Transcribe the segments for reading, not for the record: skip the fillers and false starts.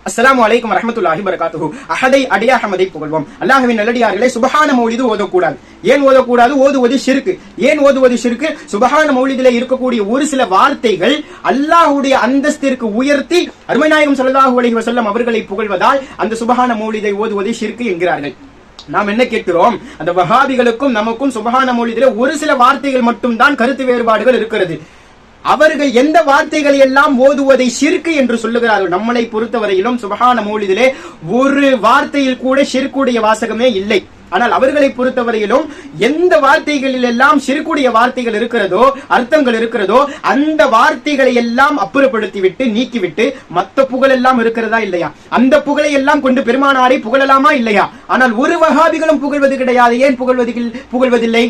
அஸ்ஸலாமு அலைக்கும் வரஹ்மத்துல்லாஹி வபரகாத்துஹு. அஹதை அடியா அஹமதை புகழ்வோம். அல்லாஹ்வின் நல்லடியார்களே, சுப்ஹான மௌலிது ஓதக்கூடாது. ஏன் ஓதக்கூடாது? ஓதுவது ஷிர்க். ஏன் ஓதுவது ஷிர்க்? சுப்ஹான மௌலிதிலே இருக்கக்கூடிய ஒரு சில வார்த்தைகள் அல்லாஹ்வுடைய அந்தஸ்திற்கு உயர்த்தி அருமை நாயகம் ஸல்லல்லாஹு அலைஹி வஸல்லம் அவர்களை புகழ்வதால் அந்த சுப்ஹான மௌலிதை ஓதுவது ஷிர்க் என்கிறார்கள். நாம் என்ன கேட்கிறோம்? அந்த வஹாபிகளுக்கும் நமக்கும் சுப்ஹான மௌலிதிலே ஒரு சில வார்த்தைகள் மட்டும் தான் கருத்து வேறுபாடுகள் இருக்கிறது. அவர்கள் எந்த வார்த்தைகளை எல்லாம் ஓதுவதை ஷிர்க் என்று சொல்லுகிறார்கள். நம்மளை பொறுத்தவரையிலும் சுப்ஹான மௌலிதிலே ஒரு வார்த்தையில் கூட ஷிர்க்குடைய வாசகமே இல்லை. ஆனால் அவர்களை பொறுத்தவரையிலும் எந்த வார்த்தைகளில் எல்லாம் ஷிர்க்குடைய வார்த்தைகள் இருக்கிறதோ, அர்த்தங்கள் இருக்கிறதோ, அந்த வார்த்தைகளை எல்லாம் அப்புறப்படுத்திவிட்டு நீக்கிவிட்டு மற்ற புகழ் எல்லாம் இருக்கிறதா இல்லையா? அந்த புகழை எல்லாம் கொண்டு பெருமானாரை புகழலாமா இல்லையா? ஆனால் ஒரு வஹாபிகளும் புகழ்வது கிடையாது. ஏன் புகழ்வதில்லை?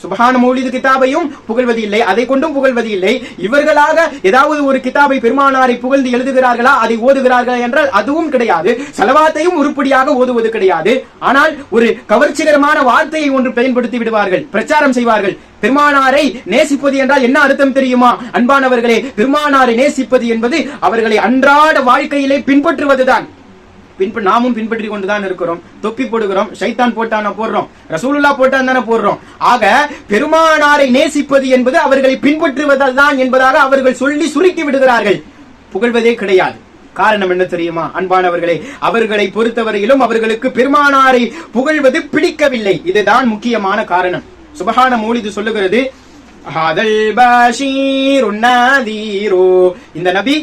சுப்ஹான மௌலிது கிதாபையும் புகழ்வது இல்லை, அதை கொண்டும் புகழ்வது இல்லை. இவர்களாக ஏதாவது ஒரு கிதாபை பெருமானாரை புகழ்ந்து எழுதுகிறார்களா, அதை ஓதுகிறார்களா என்றால் அதுவும் கிடையாது. ஸலவாத்தையும் உருப்படியாக ஓதுவது கிடையாது. ஆனால் ஒரு கவர்ச்சிகரமான வார்த்தையை ஒன்று பயன்படுத்தி விடுவார்கள், பிரச்சாரம் செய்வார்கள். பெருமானாரை நேசிப்பது என்றால் என்ன அர்த்தம் தெரியுமா? அன்பானவர்களே, பெருமானாரை நேசிப்பது என்பது அவர்களை அன்றாட வாழ்க்கையிலே பின்பற்றுவதுதான். நாமும் பின்பற்றி கொண்டுதான் இருக்கிறோம். தொப்பி போடுகிறோம், ஷைத்தான் போட்டான போடுறோம், ரசூலுல்லாஹ் போட்டான் தானே போடுறோம். ஆக பெருமானாரை நேசிப்பது என்பது அவர்களை பின்பற்றுவதால் தான் என்பதாக அவர்கள் சொல்லி சுருக்கி விடுகிறார்கள். புகழ்வதே கிடையாது. காரணம் என்ன தெரியுமா அன்பானவர்களே? அவர்களை பொறுத்தவரையிலும் அவர்களுக்கு பெருமானாரை புகழ்வது பிடிக்கவில்லை. இதுதான் முக்கியமான காரணம். சுப்ஹான மௌலிது சொல்லுகிறது, ஹாதல் பஷீருன் நதீரு. இந்த நபி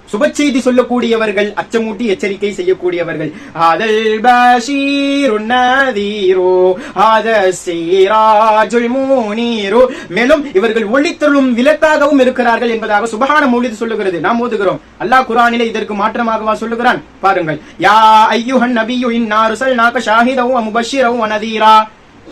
சுபச்செய்தி சொல்லக்கூடியவர்கள், அச்சமூட்டி எச்சரிக்கை செய்யக்கூடியவர்கள். ஹாதல் பஷீருன் நதீரு ஹாதஸ் சிராஜுல் முனீரு. மேலும் இவர்கள் ஒளித்தரும் விளக்காகவும் இருக்கிறார்கள் என்பதாக சுப்ஹான மௌலிது சொல்லுகிறது. நாம் ஓதுகிறோம். அல்லாஹ் குர்ஆனிலே இதற்கு மாற்றமாகவா சொல்லுகிறான்? பாருங்கள். யா அய்யுஹன் நபியு இன்னா ரஸல்நாக ஷாஹிதன் வ முபஷ்ஷிரன் வ நதீரா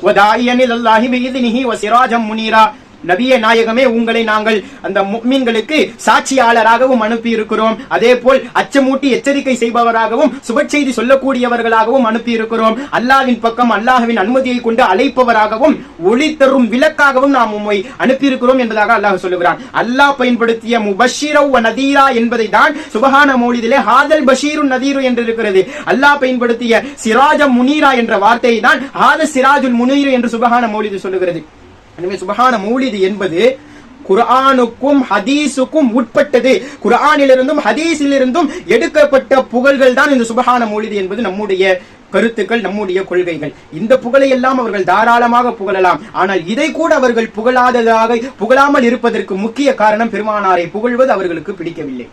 வ தாயியன் இலல்லாஹி பிஇذனிஹி வ சிராஜம் முனீரா. நபியே நாயகமே, உங்களை நாங்கள் அந்த முஃமின்களுக்கு சாட்சியாளராகவும் அனுப்பி இருக்கிறோம். அதே போல் அச்சமூட்டி எச்சரிக்கை செய்பவராகவும் சுபச்செய்தி சொல்லக்கூடியவர்களாகவும் அனுப்பி இருக்கிறோம். அல்லாஹ்வின் பக்கம் அல்லாஹ்வின் அனுமதியை கொண்டு அழைப்பவராகவும் ஒளி தரும் விளக்காகவும் நாம் உம்மை அனுப்பி இருக்கிறோம் என்பதாக அல்லாஹ் சொல்லுகிறான். அல்லாஹ் பயன்படுத்திய முபஷ்ஷிர வ நதீரா என்பதை தான் சுப்ஹான மௌலிதிலே ஹாதல் பஷீருன் நதீரு என்று இருக்கிறது. அல்லாஹ் பயன்படுத்திய சிராஜம் முனீரா என்ற வார்த்தையை தான் ஹாதஸ் சிராஜுல் முனீரு என்று சுப்ஹான மௌலிது சொல்லுகிறது. எனவே சுப்ஹான மௌலிது என்பது குர்ஆனுக்கும் ஹதீஸுக்கும் உட்பட்டது. குர்ஆனிலிருந்தும் ஹதீஸிலிருந்தும் எடுக்கப்பட்ட புகழ்கள் தான் இந்த சுப்ஹான மௌலிது என்பது நம்முடைய கருத்துக்கள், நம்முடைய கொள்கைகள். இந்த புகழை எல்லாம் அவர்கள் தாராளமாக புகழலாம். ஆனால் இதை கூட அவர்கள் புகழாமல் இருப்பதற்கு முக்கிய காரணம் பெருமானாரை புகழ்வது அவர்களுக்கு பிடிக்கவில்லை.